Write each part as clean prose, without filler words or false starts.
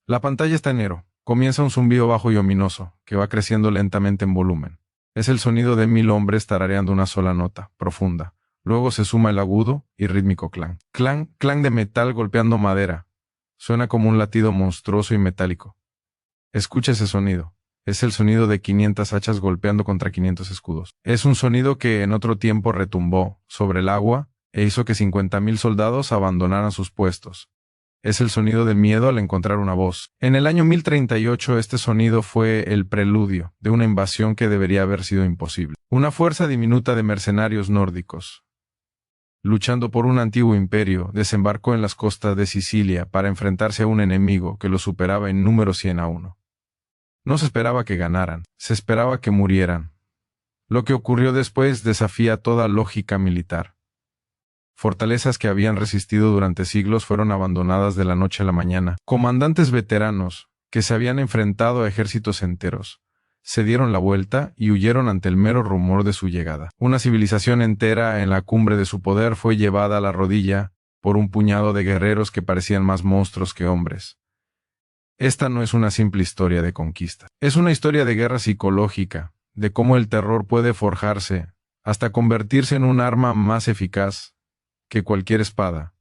La pantalla está en negro. Comienza un zumbido bajo y ominoso, que va creciendo lentamente en volumen. Es el sonido de 1000 hombres tarareando una sola nota, profunda. Luego se suma el agudo y rítmico clan. Clan, clan de metal golpeando madera. Suena como un latido monstruoso y metálico. Escucha ese sonido. Es el sonido de 500 hachas golpeando contra 500 escudos. Es un sonido que en otro tiempo retumbó sobre el agua e hizo que 50.000 soldados abandonaran sus puestos. Es el sonido del miedo al encontrar una voz. En el año 1038 este sonido fue el preludio de una invasión que debería haber sido imposible. Una fuerza diminuta de mercenarios nórdicos, luchando por un antiguo imperio, desembarcó en las costas de Sicilia para enfrentarse a un enemigo que lo superaba en número 100 a 1. No se esperaba que ganaran, se esperaba que murieran. Lo que ocurrió después desafía toda lógica militar. Fortalezas que habían resistido durante siglos fueron abandonadas de la noche a la mañana. Comandantes veteranos, que se habían enfrentado a ejércitos enteros, se dieron la vuelta y huyeron ante el mero rumor de su llegada. Una civilización entera en la cumbre de su poder fue llevada a la rodilla por un puñado de guerreros que parecían más monstruos que hombres. Esta no es una simple historia de conquista. Es una historia de guerra psicológica, de cómo el terror puede forjarse hasta convertirse en un arma más eficaz que cualquier espada.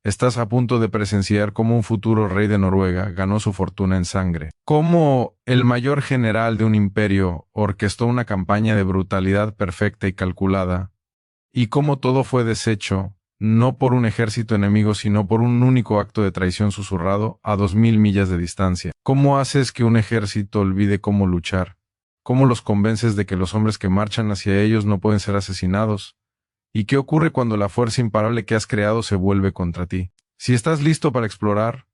Estás a punto de presenciar cómo un futuro rey de Noruega ganó su fortuna en sangre. Cómo el mayor general de un imperio orquestó una campaña de brutalidad perfecta y calculada, y cómo todo fue deshecho, no por un ejército enemigo, sino por un único acto de traición susurrado a 2000 millas de distancia. ¿Cómo haces que un ejército olvide cómo luchar? ¿Cómo los convences de que los hombres que marchan hacia ellos no pueden ser asesinados? ¿Y qué ocurre cuando la fuerza imparable que has creado se vuelve contra ti? Si estás listo para explorar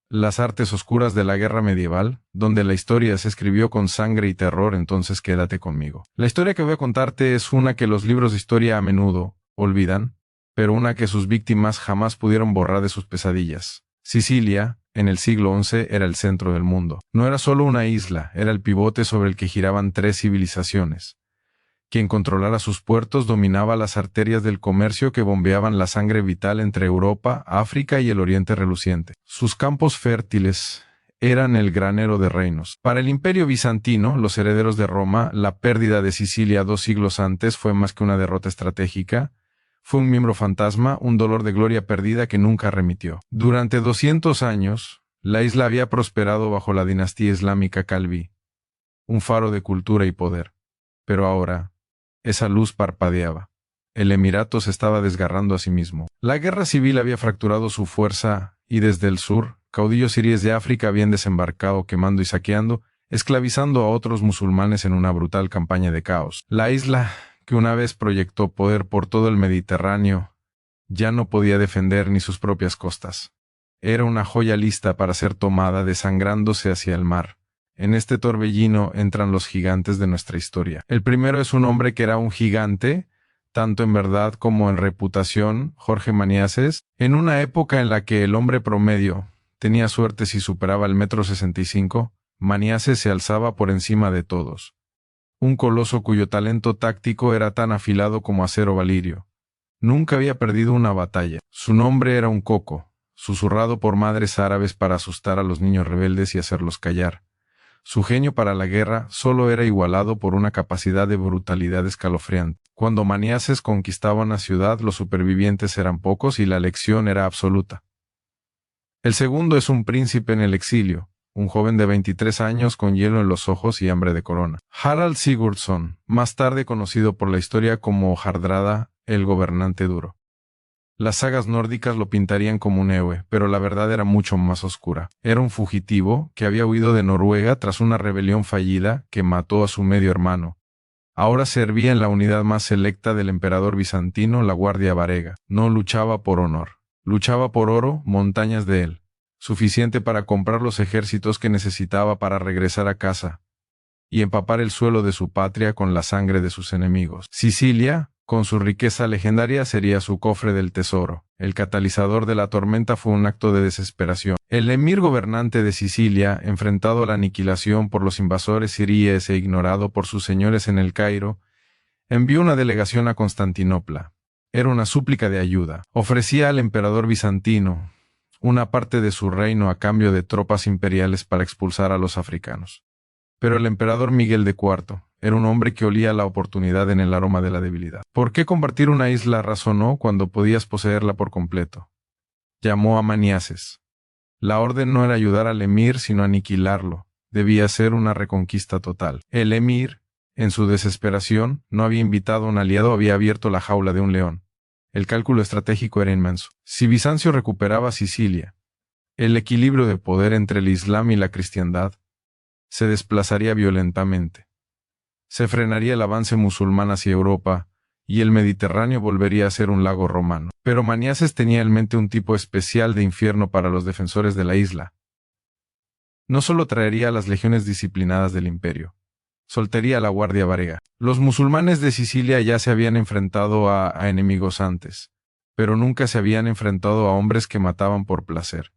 las artes oscuras de la guerra medieval, donde la historia se escribió con sangre y terror, entonces quédate conmigo. La historia que voy a contarte es una que los libros de historia a menudo olvidan, pero una que sus víctimas jamás pudieron borrar de sus pesadillas. Sicilia, en el siglo XI, era el centro del mundo. No era solo una isla, era el pivote sobre el que giraban 3 civilizaciones. Quien controlara sus puertos dominaba las arterias del comercio que bombeaban la sangre vital entre Europa, África y el Oriente reluciente. Sus campos fértiles eran el granero de reinos. Para el Imperio bizantino, los herederos de Roma, la pérdida de Sicilia 2 siglos antes fue más que una derrota estratégica. Fue un miembro fantasma, un dolor de gloria perdida que nunca remitió. Durante 200 años, la isla había prosperado bajo la dinastía islámica Calví, un faro de cultura y poder. Pero ahora, esa luz parpadeaba. El emirato se estaba desgarrando a sí mismo. La guerra civil había fracturado su fuerza y desde el sur, caudillos siríes de África habían desembarcado quemando y saqueando, esclavizando a otros musulmanes en una brutal campaña de caos. La isla, que una vez proyectó poder por todo el Mediterráneo, ya no podía defender ni sus propias costas. Era una joya lista para ser tomada desangrándose hacia el mar. En este torbellino entran los gigantes de nuestra historia. El primero es un hombre que era un gigante, tanto en verdad como en reputación, Jorge Maniases, en una época en la que el hombre promedio tenía suerte si superaba el 1,65 m, Maniases se alzaba por encima de todos. Un coloso cuyo talento táctico era tan afilado como acero valirio. Nunca había perdido una batalla. Su nombre era un coco, susurrado por madres árabes para asustar a los niños rebeldes y hacerlos callar. Su genio para la guerra solo era igualado por una capacidad de brutalidad escalofriante. Cuando Maniases conquistaba una ciudad, los supervivientes eran pocos y la lección era absoluta. El segundo es un príncipe en el exilio, un joven de 23 años con hielo en los ojos y hambre de corona. Harald Sigurdsson, más tarde conocido por la historia como Hardrada, el gobernante duro. Las sagas nórdicas lo pintarían como un héroe, pero la verdad era mucho más oscura. Era un fugitivo que había huido de Noruega tras una rebelión fallida que mató a su medio hermano. Ahora servía en la unidad más selecta del emperador bizantino, la Guardia Varega. No luchaba por honor. Luchaba por oro, montañas de él, suficiente para comprar los ejércitos que necesitaba para regresar a casa y empapar el suelo de su patria con la sangre de sus enemigos. Sicilia, con su riqueza legendaria, sería su cofre del tesoro. El catalizador de la tormenta fue un acto de desesperación. El emir gobernante de Sicilia, enfrentado a la aniquilación por los invasores siríes e ignorado por sus señores en el Cairo, envió una delegación a Constantinopla. Era una súplica de ayuda. Ofrecía al emperador bizantino una parte de su reino a cambio de tropas imperiales para expulsar a los africanos. Pero el emperador Miguel de IV era un hombre que olía la oportunidad en el aroma de la debilidad. ¿Por qué compartir una isla?, razonó, cuando podías poseerla por completo. Llamó a Maniaces. La orden no era ayudar al emir, sino aniquilarlo. Debía ser una reconquista total. El emir, en su desesperación, no había invitado a un aliado, había abierto la jaula de un león. El cálculo estratégico era inmenso. Si Bizancio recuperaba Sicilia, el equilibrio de poder entre el Islam y la cristiandad se desplazaría violentamente. Se frenaría el avance musulmán hacia Europa, y el Mediterráneo volvería a ser un lago romano. Pero Maniaces tenía en mente un tipo especial de infierno para los defensores de la isla. No solo traería a las legiones disciplinadas del imperio, soltaría a la guardia varega. Los musulmanes de Sicilia ya se habían enfrentado a enemigos antes, pero nunca se habían enfrentado a hombres que mataban por placer.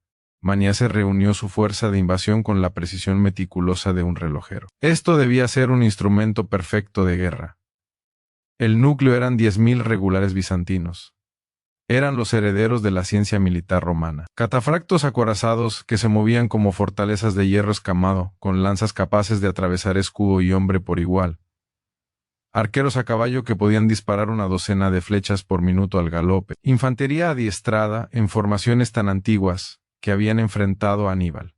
Maniaces reunió su fuerza de invasión con la precisión meticulosa de un relojero. Esto debía ser un instrumento perfecto de guerra. El núcleo eran 10.000 regulares bizantinos. Eran los herederos de la ciencia militar romana. Catafractos acorazados que se movían como fortalezas de hierro escamado, con lanzas capaces de atravesar escudo y hombre por igual. Arqueros a caballo que podían disparar una docena de flechas por minuto al galope. Infantería adiestrada en formaciones tan antiguas que habían enfrentado a Aníbal.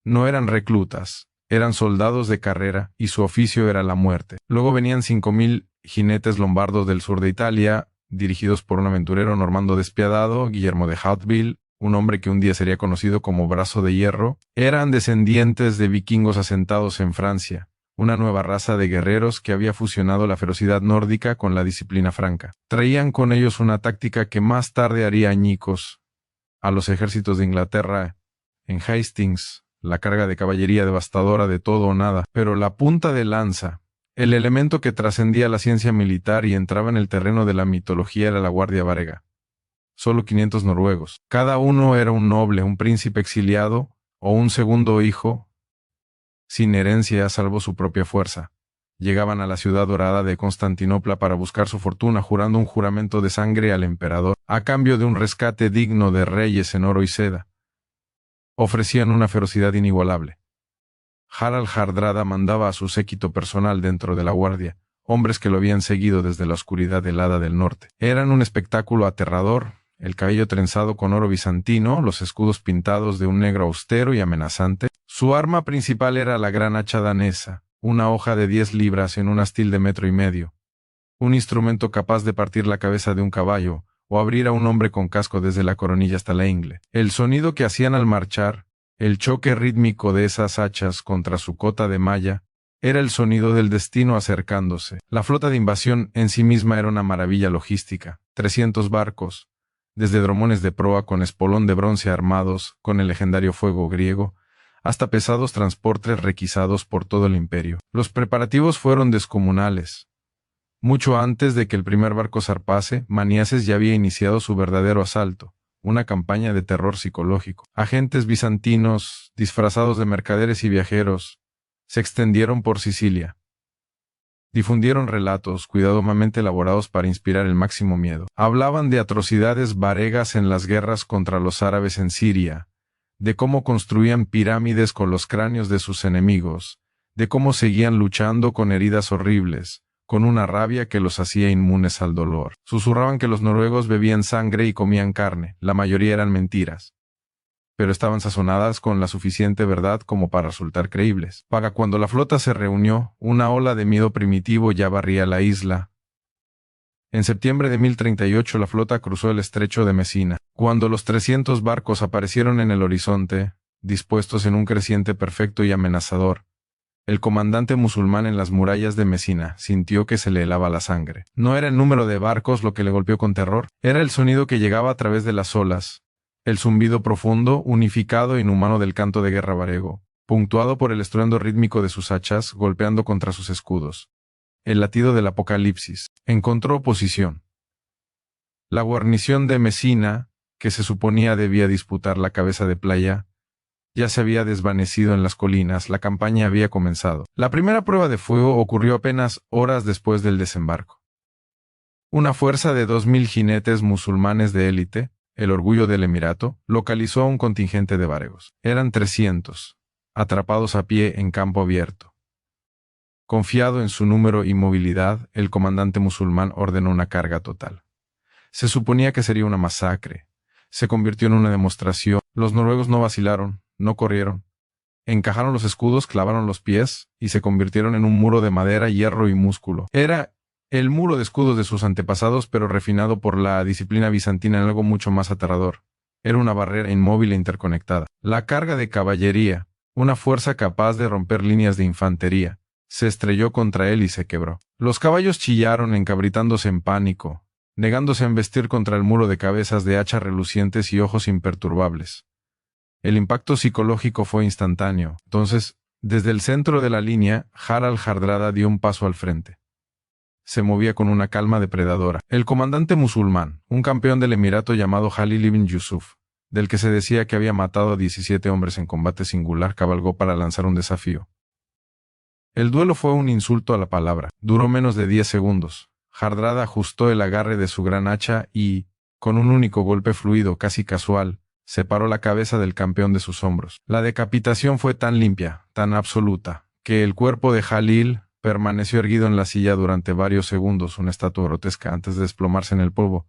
No eran reclutas, eran soldados de carrera y su oficio era la muerte. Luego venían 5.000 jinetes lombardos del sur de Italia, dirigidos por un aventurero normando despiadado, Guillermo de Hauteville, un hombre que un día sería conocido como Brazo de Hierro. Eran descendientes de vikingos asentados en Francia, una nueva raza de guerreros que había fusionado la ferocidad nórdica con la disciplina franca. Traían con ellos una táctica que más tarde haría añicos a los ejércitos de Inglaterra en Hastings, la carga de caballería devastadora de todo o nada, pero la punta de lanza, el elemento que trascendía la ciencia militar y entraba en el terreno de la mitología, era la guardia varega. Solo 500 noruegos. Cada uno era un noble, un príncipe exiliado o un segundo hijo, sin herencia salvo su propia fuerza. Llegaban a la ciudad dorada de Constantinopla para buscar su fortuna, jurando un juramento de sangre al emperador, a cambio de un rescate digno de reyes en oro y seda. Ofrecían una ferocidad inigualable. Harald Hardrada mandaba a su séquito personal dentro de la guardia, hombres que lo habían seguido desde la oscuridad helada del norte. Eran un espectáculo aterrador, el cabello trenzado con oro bizantino, los escudos pintados de un negro austero y amenazante. Su arma principal era la gran hacha danesa, una hoja de 10 libras en un astil de 1,5 metros, un instrumento capaz de partir la cabeza de un caballo, o abrir a un hombre con casco desde la coronilla hasta la ingle. El sonido que hacían al marchar, el choque rítmico de esas hachas contra su cota de malla, era el sonido del destino acercándose. La flota de invasión en sí misma era una maravilla logística. 300 barcos, desde dromones de proa con espolón de bronce armados con el legendario fuego griego, hasta pesados transportes requisados por todo el imperio. Los preparativos fueron descomunales. Mucho antes de que el primer barco zarpase, Maniaces ya había iniciado su verdadero asalto, una campaña de terror psicológico. Agentes bizantinos, disfrazados de mercaderes y viajeros, se extendieron por Sicilia. Difundieron relatos cuidadosamente elaborados para inspirar el máximo miedo. Hablaban de atrocidades varegas en las guerras contra los árabes en Siria, de cómo construían pirámides con los cráneos de sus enemigos, de cómo seguían luchando con heridas horribles, con una rabia que los hacía inmunes al dolor. Susurraban que los noruegos bebían sangre y comían carne, la mayoría eran mentiras, pero estaban sazonadas con la suficiente verdad como para resultar creíbles. Para cuando la flota se reunió, una ola de miedo primitivo ya barría la isla. En septiembre de 1038 la flota cruzó el estrecho de Mesina. Cuando los 300 barcos aparecieron en el horizonte, dispuestos en un creciente perfecto y amenazador, el comandante musulmán en las murallas de Mesina sintió que se le helaba la sangre. No era el número de barcos lo que le golpeó con terror, era el sonido que llegaba a través de las olas, el zumbido profundo, unificado e inhumano del canto de guerra varego, puntuado por el estruendo rítmico de sus hachas golpeando contra sus escudos. El latido del apocalipsis. Encontró oposición. La guarnición de Mesina, que se suponía debía disputar la cabeza de playa, ya se había desvanecido en las colinas. La campaña había comenzado. La primera prueba de fuego ocurrió apenas horas después del desembarco. Una fuerza de 2.000 jinetes musulmanes de élite, el orgullo del emirato, localizó a un contingente de varegos. Eran 300, atrapados a pie en campo abierto. Confiado en su número y movilidad, el comandante musulmán ordenó una carga total. Se suponía que sería una masacre. Se convirtió en una demostración. Los noruegos no vacilaron, no corrieron. Encajaron los escudos, clavaron los pies y se convirtieron en un muro de madera, hierro y músculo. Era el muro de escudos de sus antepasados, pero refinado por la disciplina bizantina en algo mucho más aterrador. Era una barrera inmóvil e interconectada. La carga de caballería, una fuerza capaz de romper líneas de infantería, se estrelló contra él y se quebró. Los caballos chillaron, encabritándose en pánico, negándose a embestir contra el muro de cabezas de hacha relucientes y ojos imperturbables. El impacto psicológico fue instantáneo. Entonces, desde el centro de la línea, Harald Hardrada dio un paso al frente. Se movía con una calma depredadora. El comandante musulmán, un campeón del emirato llamado Halil ibn Yusuf, del que se decía que había matado a 17 hombres en combate singular, cabalgó para lanzar un desafío. El duelo fue un insulto a la palabra. Duró menos de 10 segundos. Hardrada ajustó el agarre de su gran hacha y, con un único golpe fluido, casi casual, separó la cabeza del campeón de sus hombros. La decapitación fue tan limpia, tan absoluta, que el cuerpo de Halil permaneció erguido en la silla durante varios segundos, una estatua grotesca, antes de desplomarse en el polvo.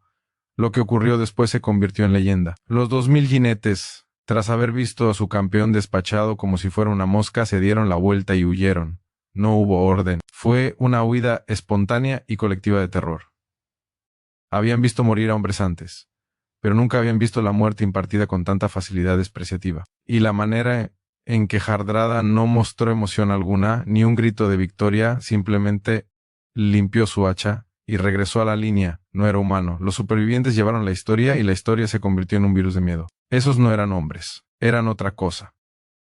Lo que ocurrió después se convirtió en leyenda. Los 2000 jinetes, tras haber visto a su campeón despachado como si fuera una mosca, se dieron la vuelta y huyeron. No hubo orden. Fue una huida espontánea y colectiva de terror. Habían visto morir a hombres antes, pero nunca habían visto la muerte impartida con tanta facilidad despreciativa. Y la manera en que Hardrada no mostró emoción alguna, ni un grito de victoria, simplemente limpió su hacha y regresó a la línea. No era humano. Los supervivientes llevaron la historia y la historia se convirtió en un virus de miedo. Esos no eran hombres, eran otra cosa.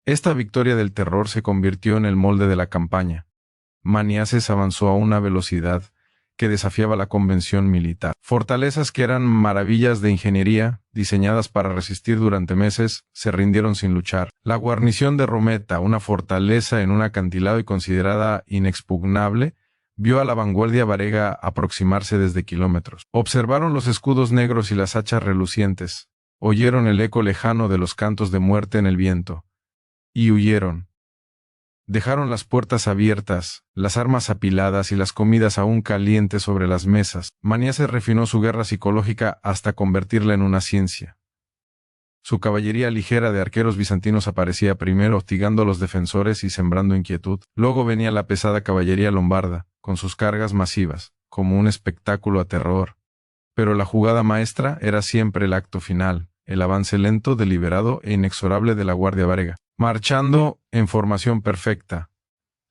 Esta victoria del terror se convirtió en el molde de la campaña. Maniaces avanzó a una velocidad que desafiaba la convención militar. Fortalezas que eran maravillas de ingeniería, diseñadas para resistir durante meses, se rindieron sin luchar. La guarnición de Rometa, una fortaleza en un acantilado y considerada inexpugnable, vio a la vanguardia varega aproximarse desde kilómetros. Observaron los escudos negros y las hachas relucientes, oyeron el eco lejano de los cantos de muerte en el viento, y huyeron. Dejaron las puertas abiertas, las armas apiladas y las comidas aún calientes sobre las mesas. Maniaces refinó su guerra psicológica hasta convertirla en una ciencia. Su caballería ligera de arqueros bizantinos aparecía primero, hostigando a los defensores y sembrando inquietud. Luego venía la pesada caballería lombarda, con sus cargas masivas, como un espectáculo a terror. Pero la jugada maestra era siempre el acto final, el avance lento, deliberado e inexorable de la guardia varega, marchando en formación perfecta.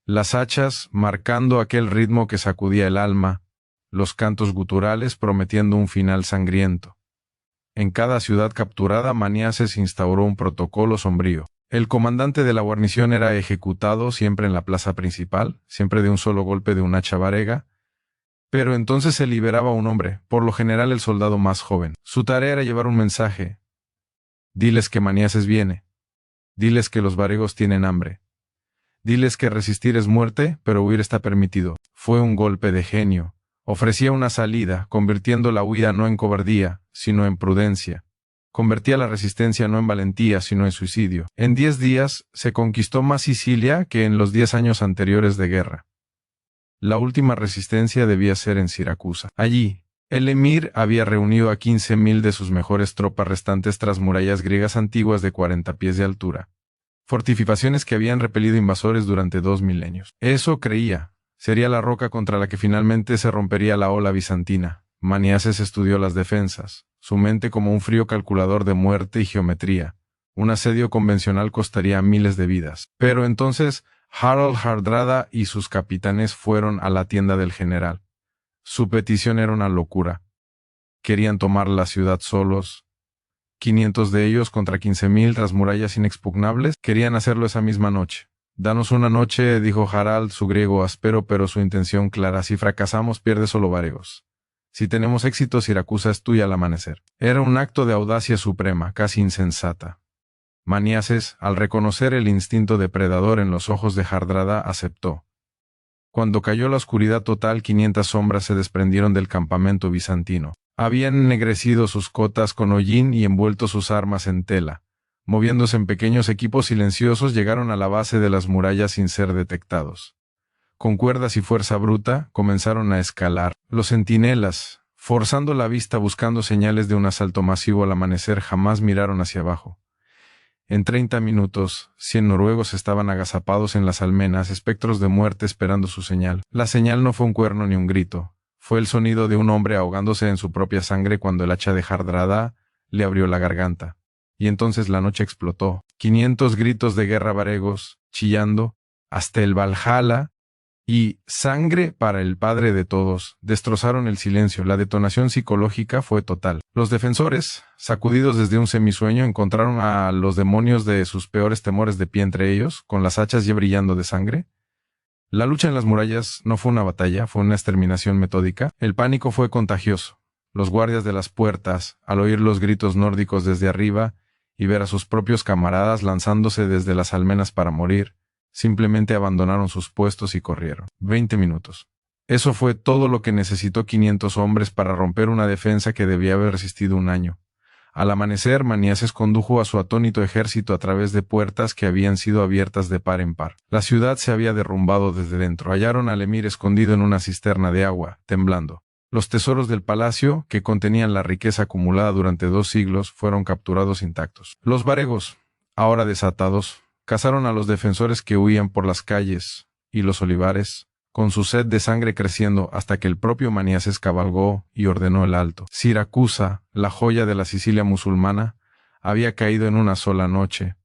Las hachas marcando aquel ritmo que sacudía el alma, los cantos guturales prometiendo un final sangriento. En cada ciudad capturada, Maniaces instauró un protocolo sombrío. El comandante de la guarnición era ejecutado siempre en la plaza principal, siempre de un solo golpe de un hacha varega, pero entonces se liberaba un hombre, por lo general el soldado más joven. Su tarea era llevar un mensaje. Diles que Maniaces viene. Diles que los varegos tienen hambre. Diles que resistir es muerte, pero huir está permitido. Fue un golpe de genio. Ofrecía una salida, convirtiendo la huida no en cobardía, sino en prudencia. Convertía la resistencia no en valentía, sino en suicidio. En 10 días se conquistó más Sicilia que en los 10 años anteriores de guerra. La última resistencia debía ser en Siracusa. Allí, el emir había reunido a 15.000 de sus mejores tropas restantes tras murallas griegas antiguas de 40 pies de altura. Fortificaciones que habían repelido invasores durante 2 milenios. Eso creía. Sería la roca contra la que finalmente se rompería la ola bizantina. Maniaces estudió las defensas, su mente como un frío calculador de muerte y geometría. Un asedio convencional costaría miles de vidas. Pero entonces, Harald Hardrada y sus capitanes fueron a la tienda del general. Su petición era una locura. Querían tomar la ciudad solos. 500 de ellos contra 15.000 tras murallas inexpugnables. Querían hacerlo esa misma noche. Danos una noche, dijo Harald, su griego áspero, pero su intención clara. Si fracasamos, pierde solo varegos. Si tenemos éxito, Siracusa es tuya al amanecer. Era un acto de audacia suprema, casi insensata. Maniaces, al reconocer el instinto depredador en los ojos de Hardrada, aceptó. Cuando cayó la oscuridad total, 500 sombras se desprendieron del campamento bizantino. Habían ennegrecido sus cotas con hollín y envuelto sus armas en tela. Moviéndose en pequeños equipos silenciosos, llegaron a la base de las murallas sin ser detectados. Con cuerdas y fuerza bruta, comenzaron a escalar. Los centinelas, forzando la vista buscando señales de un asalto masivo al amanecer, jamás miraron hacia abajo. En 30 minutos, 100 noruegos estaban agazapados en las almenas, espectros de muerte esperando su señal. La señal no fue un cuerno ni un grito. Fue el sonido de un hombre ahogándose en su propia sangre cuando el hacha de Hardrada le abrió la garganta. Y entonces la noche explotó. 500 gritos de guerra varegos, chillando, hasta el Valhalla, y sangre para el padre de todos, destrozaron el silencio. La detonación psicológica fue total. Los defensores, sacudidos desde un semisueño, encontraron a los demonios de sus peores temores de pie entre ellos, con las hachas ya brillando de sangre. La lucha en las murallas no fue una batalla, fue una exterminación metódica. El pánico fue contagioso. Los guardias de las puertas, al oír los gritos nórdicos desde arriba y ver a sus propios camaradas lanzándose desde las almenas para morir, simplemente abandonaron sus puestos y corrieron. 20 minutos. Eso fue todo lo que necesitó 500 hombres para romper una defensa que debía haber resistido un año. Al amanecer, Maniaces condujo a su atónito ejército a través de puertas que habían sido abiertas de par en par. La ciudad se había derrumbado desde dentro. Hallaron al emir escondido en una cisterna de agua, temblando. Los tesoros del palacio, que contenían la riqueza acumulada durante 2 siglos, fueron capturados intactos. Los varegos, ahora desatados, cazaron a los defensores que huían por las calles y los olivares, con su sed de sangre creciendo hasta que el propio Maniaces cabalgó y ordenó el alto. Siracusa, la joya de la Sicilia musulmana, había caído en una sola noche.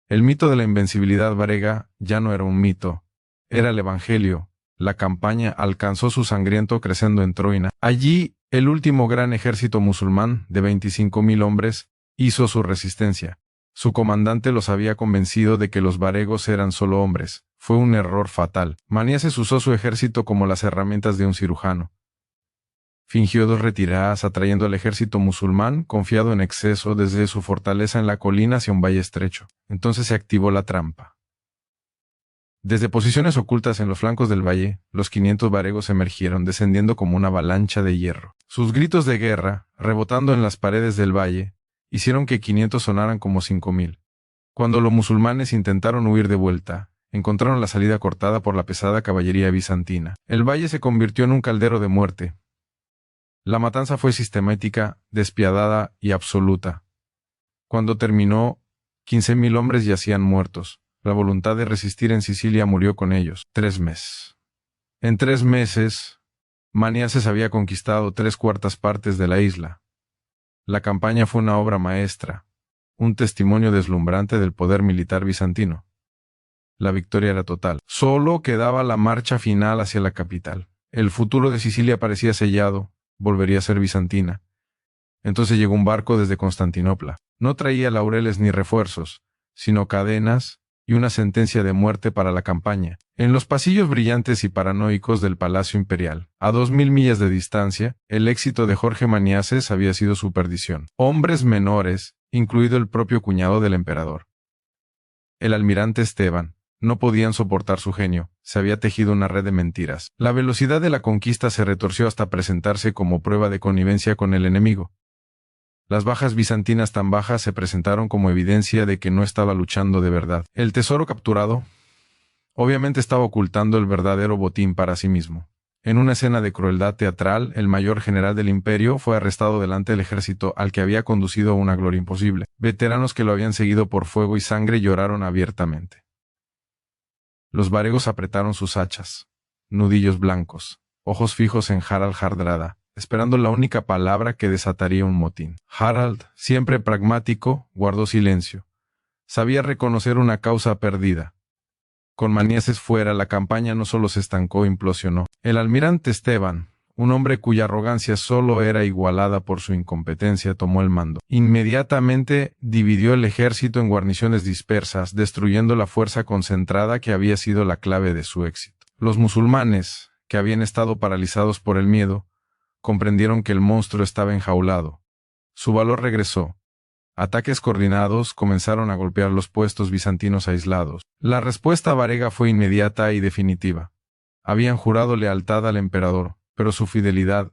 El mito de la invencibilidad varega ya no era un mito, era el evangelio. La campaña alcanzó su sangriento crescendo en Troina. Allí, el último gran ejército musulmán, de 25.000 hombres, hizo su resistencia. Su comandante los había convencido de que los varegos eran solo hombres. Fue un error fatal. Maniaces usó su ejército como las herramientas de un cirujano. Fingió 2 retiradas atrayendo al ejército musulmán, confiado en exceso, desde su fortaleza en la colina hacia un valle estrecho. Entonces se activó la trampa. Desde posiciones ocultas en los flancos del valle, los 500 varegos emergieron, descendiendo como una avalancha de hierro. Sus gritos de guerra, rebotando en las paredes del valle, hicieron que 500 sonaran como 5.000. Cuando los musulmanes intentaron huir de vuelta, encontraron la salida cortada por la pesada caballería bizantina. El valle se convirtió en un caldero de muerte. La matanza fue sistemática, despiadada y absoluta. Cuando terminó, 15.000 hombres yacían muertos. La voluntad de resistir en Sicilia murió con ellos. 3 meses. En 3 meses, Maniaces había conquistado 3/4 partes de la isla. La campaña fue una obra maestra, un testimonio deslumbrante del poder militar bizantino. La victoria era total. Solo quedaba la marcha final hacia la capital. El futuro de Sicilia parecía sellado, volvería a ser bizantina. Entonces llegó un barco desde Constantinopla. No traía laureles ni refuerzos, sino cadenas y una sentencia de muerte para la campaña. En los pasillos brillantes y paranoicos del Palacio Imperial, a 2.000 millas de distancia, el éxito de Jorge Maniaces había sido su perdición. Hombres menores, incluido el propio cuñado del emperador, el almirante Esteban, no podían soportar su genio. Se había tejido una red de mentiras. La velocidad de la conquista se retorció hasta presentarse como prueba de connivencia con el enemigo. Las bajas bizantinas tan bajas se presentaron como evidencia de que no estaba luchando de verdad. El tesoro capturado, obviamente, estaba ocultando el verdadero botín para sí mismo. En una escena de crueldad teatral, el mayor general del imperio fue arrestado delante del ejército al que había conducido a una gloria imposible. Veteranos que lo habían seguido por fuego y sangre lloraron abiertamente. Los varegos apretaron sus hachas, nudillos blancos, ojos fijos en Harald Hardrada, esperando la única palabra que desataría un motín. Harald, siempre pragmático, guardó silencio. Sabía reconocer una causa perdida. Con Maniaces fuera, la campaña no solo se estancó, implosionó. El almirante Esteban, un hombre cuya arrogancia solo era igualada por su incompetencia, tomó el mando. Inmediatamente dividió el ejército en guarniciones dispersas, destruyendo la fuerza concentrada que había sido la clave de su éxito. Los musulmanes, que habían estado paralizados por el miedo, comprendieron que el monstruo estaba enjaulado. Su valor regresó. Ataques coordinados comenzaron a golpear los puestos bizantinos aislados. La respuesta varega fue inmediata y definitiva. Habían jurado lealtad al emperador, pero su fidelidad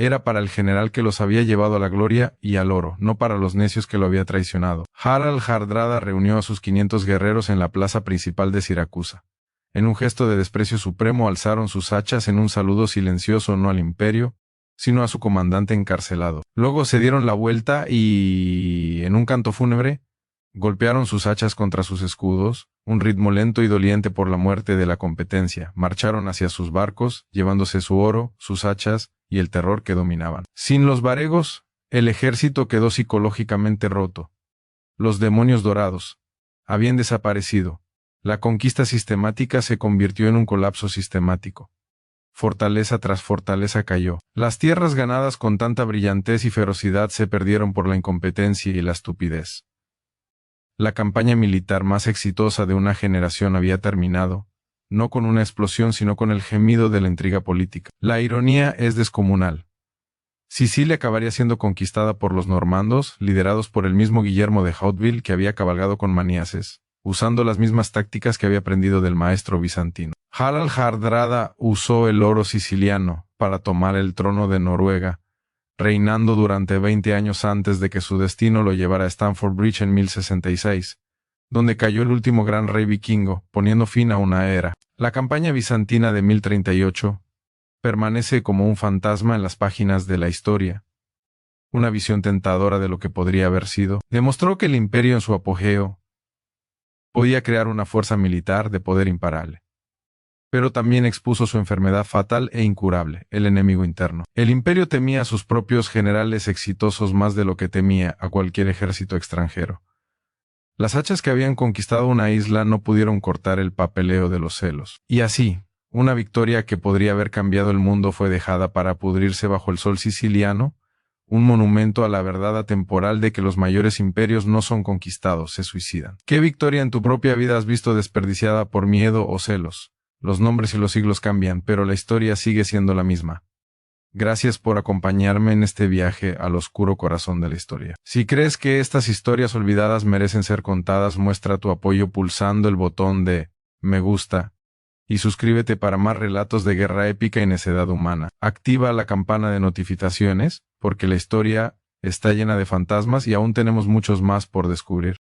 Era para el general que los había llevado a la gloria y al oro, no para los necios que lo había traicionado. Harald Hardrada reunió a sus 500 guerreros en la plaza principal de Siracusa. En un gesto de desprecio supremo alzaron sus hachas en un saludo silencioso no al imperio, sino a su comandante encarcelado. Luego se dieron la vuelta y, en un canto fúnebre, golpearon sus hachas contra sus escudos, un ritmo lento y doliente por la muerte de la competencia. Marcharon hacia sus barcos, llevándose su oro, sus hachas y el terror que dominaban. Sin los varegos, el ejército quedó psicológicamente roto. Los demonios dorados habían desaparecido. La conquista sistemática se convirtió en un colapso sistemático. Fortaleza tras fortaleza cayó. Las tierras ganadas con tanta brillantez y ferocidad se perdieron por la incompetencia y la estupidez. La campaña militar más exitosa de una generación había terminado, no con una explosión sino con el gemido de la intriga política. La ironía es descomunal. Sicilia acabaría siendo conquistada por los normandos, liderados por el mismo Guillermo de Hauteville que había cabalgado con Maniaces, usando las mismas tácticas que había aprendido del maestro bizantino. Harald Hardrada usó el oro siciliano para tomar el trono de Noruega, reinando durante 20 años antes de que su destino lo llevara a Stamford Bridge en 1066, donde cayó el último gran rey vikingo, poniendo fin a una era. La campaña bizantina de 1038 permanece como un fantasma en las páginas de la historia. Una visión tentadora de lo que podría haber sido, demostró que el imperio en su apogeo podía crear una fuerza militar de poder imparable. Pero también expuso su enfermedad fatal e incurable, el enemigo interno. El imperio temía a sus propios generales exitosos más de lo que temía a cualquier ejército extranjero. Las hachas que habían conquistado una isla no pudieron cortar el papeleo de los celos. Y así, una victoria que podría haber cambiado el mundo fue dejada para pudrirse bajo el sol siciliano, un monumento a la verdad atemporal de que los mayores imperios no son conquistados, se suicidan. ¿Qué victoria en tu propia vida has visto desperdiciada por miedo o celos? Los nombres y los siglos cambian, pero la historia sigue siendo la misma. Gracias por acompañarme en este viaje al oscuro corazón de la historia. Si crees que estas historias olvidadas merecen ser contadas, muestra tu apoyo pulsando el botón de me gusta y suscríbete para más relatos de guerra épica y necedad humana. Activa la campana de notificaciones, porque la historia está llena de fantasmas y aún tenemos muchos más por descubrir.